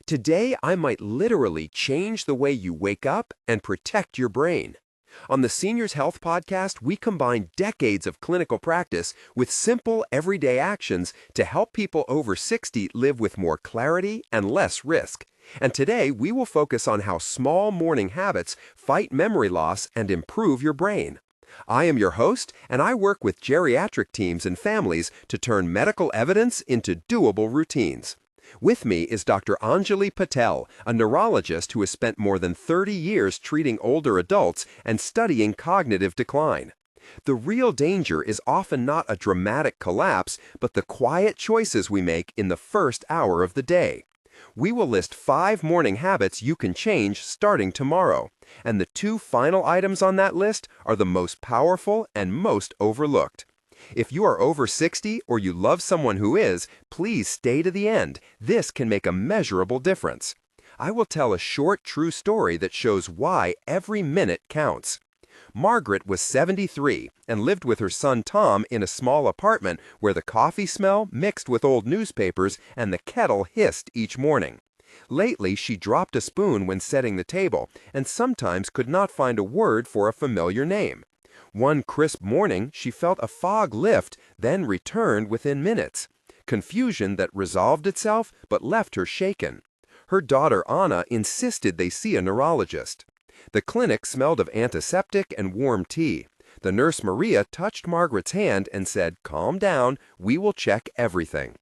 Today, I might literally change the way you wake up and protect your brain. On the Seniors Health Podcast, we combine decades of clinical practice with simple, everyday actions to help people over 60 live with more clarity and less risk. And today, we will focus on how small morning habits fight memory loss and improve your brain. I am your host, and I work with geriatric teams and families to turn medical evidence into doable routines. With me is Dr. Anjali Patel, a neurologist who has spent more than 30 years treating older adults and studying cognitive decline. The real danger is often not a dramatic collapse, but the quiet choices we make in the first hour of the day. We will list 5 morning habits you can change starting tomorrow, and the 2 final items on that list are the most powerful and most overlooked. If you are over 60 or you love someone who is, please stay to the end. This can make a measurable difference. I will tell a short, true story that shows why every minute counts. Margaret was 73 and lived with her son Tom in a small apartment where the coffee smell mixed with old newspapers and the kettle hissed each morning. Lately, she dropped a spoon when setting the table and sometimes could not find a word for a familiar name. One crisp morning, she felt a fog lift, then returned within minutes. Confusion that resolved itself but left her shaken. Her daughter Anna insisted they see a neurologist. The clinic smelled of antiseptic and warm tea. The nurse Maria touched Margaret's hand and said, "Calm down, we will check everything."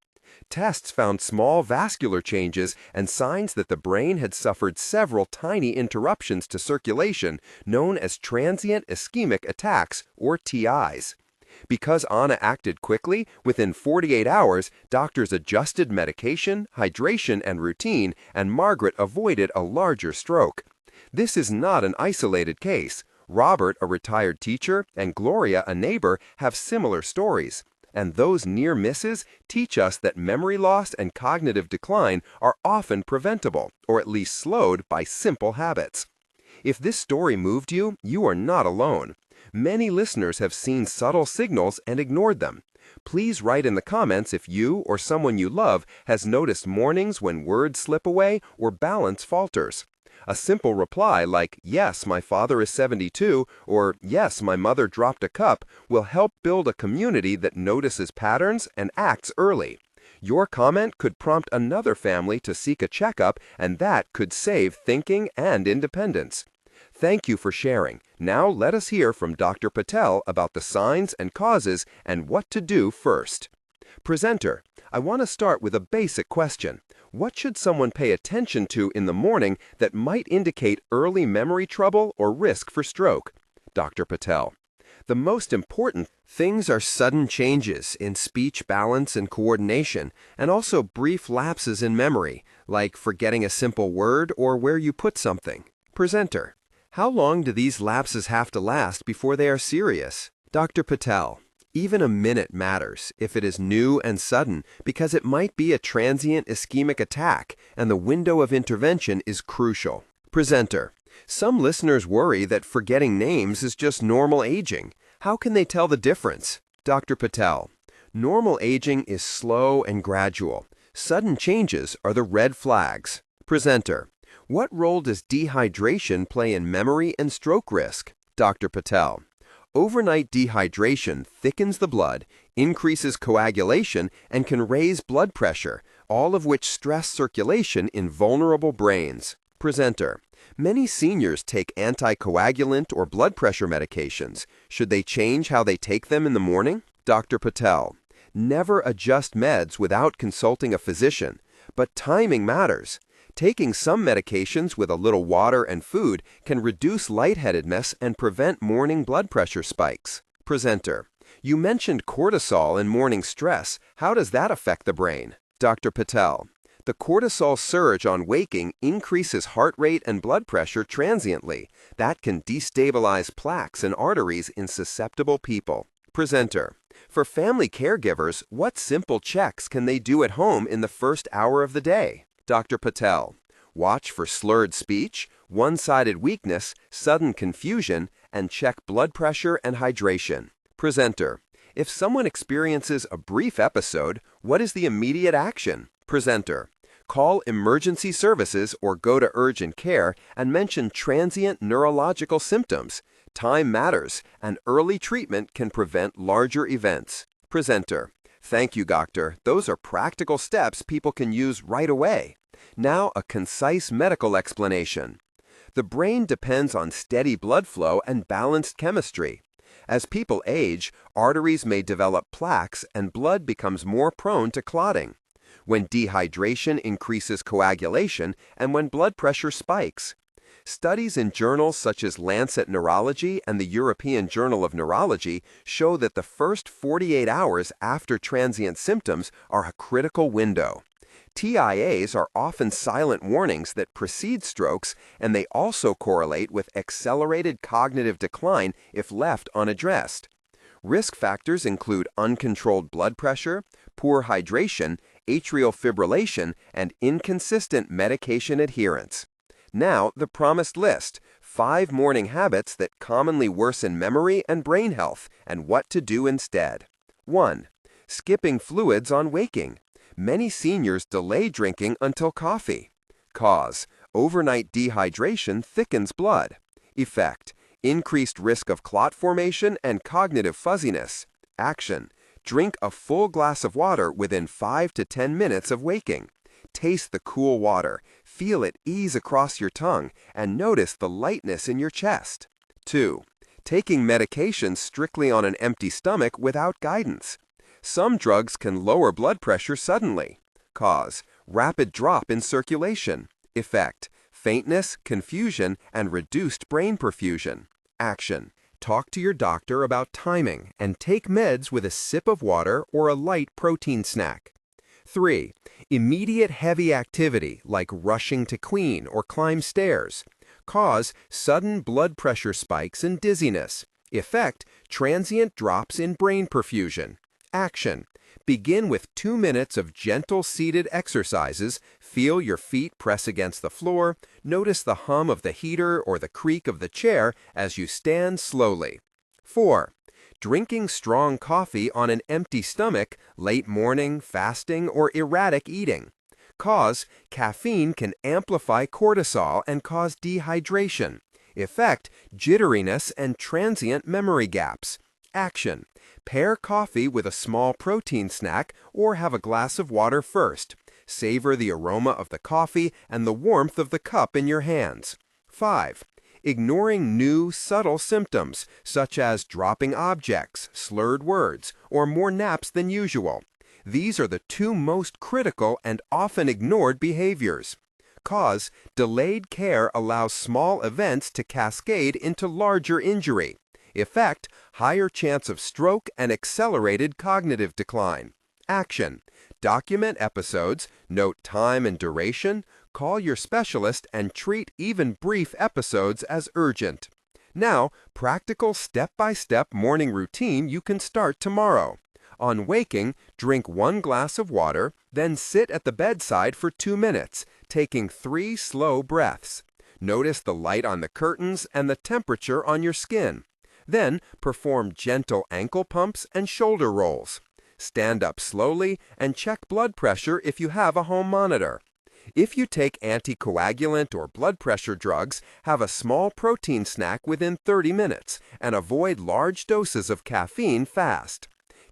Tests found small vascular changes and signs that the brain had suffered several tiny interruptions to circulation known as transient ischemic attacks, or TIs. Because Anna acted quickly, within 48 hours, doctors adjusted medication, hydration, and routine, and Margaret avoided a larger stroke. This is not an isolated case. Robert, a retired teacher, and Gloria, a neighbor, have similar stories. And those near misses teach us that memory loss and cognitive decline are often preventable, or at least slowed by simple habits. If this story moved you, you are not alone. Many listeners have seen subtle signals and ignored them. Please write in the comments if you or someone you love has noticed mornings when words slip away or balance falters. A simple reply like, "Yes, my father is 72," or "Yes, my mother dropped a cup," will help build a community that notices patterns and acts early. Your comment could prompt another family to seek a checkup, and that could save thinking and independence. Thank you for sharing. Now let us hear from Dr. Patel about the signs and causes and what to do first. Presenter, I want to start with a basic question. What should someone pay attention to in the morning that might indicate early memory trouble or risk for stroke? Dr. Patel. The most important things are sudden changes in speech balance and coordination, and also brief lapses in memory, like forgetting a simple word or where you put something. Presenter. How long do these lapses have to last before they are serious? Dr. Patel. Even a minute matters if it is new and sudden because it might be a transient ischemic attack and the window of intervention is crucial. Presenter. Some listeners worry that forgetting names is just normal aging. How can they tell the difference? Dr. Patel. Normal aging is slow and gradual. Sudden changes are the red flags. Presenter. What role does dehydration play in memory and stroke risk? Dr. Patel. Overnight dehydration thickens the blood, increases coagulation, and can raise blood pressure, all of which stress circulation in vulnerable brains. Presenter. Many seniors take anticoagulant or blood pressure medications. Should they change how they take them in the morning? Dr. Patel. Never adjust meds without consulting a physician, but timing matters. Taking some medications with a little water and food can reduce lightheadedness and prevent morning blood pressure spikes. Presenter. You mentioned cortisol and morning stress. How does that affect the brain? Dr. Patel. The cortisol surge on waking increases heart rate and blood pressure transiently. That can destabilize plaques and arteries in susceptible people. Presenter. For family caregivers, what simple checks can they do at home in the first hour of the day? Dr. Patel. Watch for slurred speech, one-sided weakness, sudden confusion, and check blood pressure and hydration. Presenter. If someone experiences a brief episode, what is the immediate action? Presenter. Call emergency services or go to urgent care and mention transient neurological symptoms. Time matters, and early treatment can prevent larger events. Presenter: Thank you, doctor. Those are practical steps people can use right away. Now, a concise medical explanation. The brain depends on steady blood flow and balanced chemistry. As people age, arteries may develop plaques and blood becomes more prone to clotting. When dehydration increases coagulation and when blood pressure spikes. Studies in journals such as Lancet Neurology and the European Journal of Neurology show that the first 48 hours after transient symptoms are a critical window. TIAs are often silent warnings that precede strokes, and they also correlate with accelerated cognitive decline if left unaddressed. Risk factors include uncontrolled blood pressure, poor hydration, atrial fibrillation, and inconsistent medication adherence. Now, the promised list: 5 morning habits that commonly worsen memory and brain health, and what to do instead. 1. Skipping fluids on waking. Many seniors delay drinking until coffee. Cause: overnight dehydration thickens blood. Effect: increased risk of clot formation and cognitive fuzziness. Action: drink a full glass of water within 5 to 10 minutes of waking. Taste the cool water, feel it ease across your tongue, and notice the lightness in your chest. 2. Taking medications strictly on an empty stomach without guidance. Some drugs can lower blood pressure suddenly. Cause: rapid drop in circulation. Effect: faintness, confusion, and reduced brain perfusion. Action: talk to your doctor about timing and take meds with a sip of water or a light protein snack. 3. Immediate heavy activity like rushing to clean or climb stairs. Cause: sudden blood pressure spikes and dizziness. Effect: transient drops in brain perfusion. Action: begin with 2 minutes of gentle seated exercises. Feel your feet press against the floor. Notice the hum of the heater or the creak of the chair as you stand slowly. 4. Drinking strong coffee on an empty stomach, late morning, fasting, or erratic eating. Cause: caffeine can amplify cortisol and cause dehydration. Effect: jitteriness and transient memory gaps. Action: pair coffee with a small protein snack or have a glass of water first. Savor the aroma of the coffee and the warmth of the cup in your hands. 5. Ignoring new, subtle symptoms, such as dropping objects, slurred words, or more naps than usual. These are the 2 most critical and often ignored behaviors. Cause: delayed care allows small events to cascade into larger injury. Effect: higher chance of stroke and accelerated cognitive decline. Action: document episodes, note time and duration, call your specialist, and treat even brief episodes as urgent. Now, practical step-by-step morning routine you can start tomorrow. On waking, drink 1 glass of water, then sit at the bedside for 2 minutes, taking 3 slow breaths. Notice the light on the curtains and the temperature on your skin. Then, perform gentle ankle pumps and shoulder rolls. Stand up slowly and check blood pressure if you have a home monitor. If you take anticoagulant or blood pressure drugs, have a small protein snack within 30 minutes and avoid large doses of caffeine fast.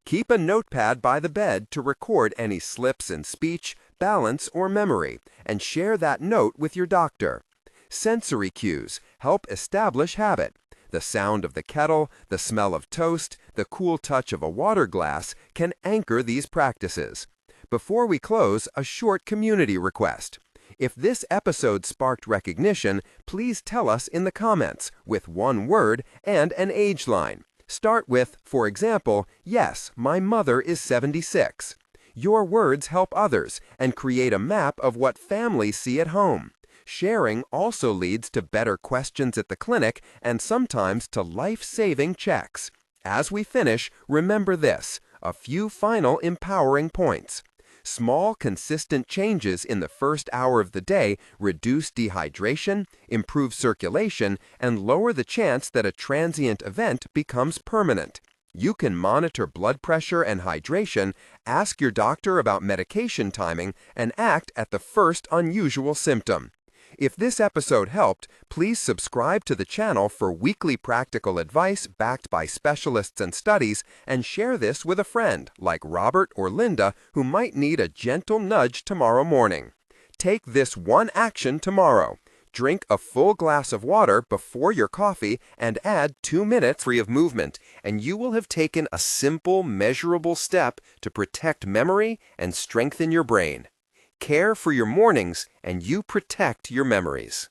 Keep a notepad by the bed to record any slips in speech, balance, or memory, and share that note with your doctor. Sensory cues help establish habit. The sound of the kettle, the smell of toast, the cool touch of a water glass can anchor these practices. Before we close, a short community request. If this episode sparked recognition, please tell us in the comments with 1 word and an age line. Start with, for example, "Yes, my mother is 76." Your words help others and create a map of what families see at home. Sharing also leads to better questions at the clinic and sometimes to life-saving checks. As we finish, remember this: a few final empowering points. Small, consistent changes in the first hour of the day reduce dehydration, improve circulation, and lower the chance that a transient event becomes permanent. You can monitor blood pressure and hydration, ask your doctor about medication timing, and act at the first unusual symptom. If this episode helped, please subscribe to the channel for weekly practical advice backed by specialists and studies, and share this with a friend like Robert or Linda who might need a gentle nudge tomorrow morning. Take this one action tomorrow. Drink a full glass of water before your coffee and add 2 minutes free of movement, and you will have taken a simple, measurable step to protect memory and strengthen your brain. Care for your mornings, and you protect your memories.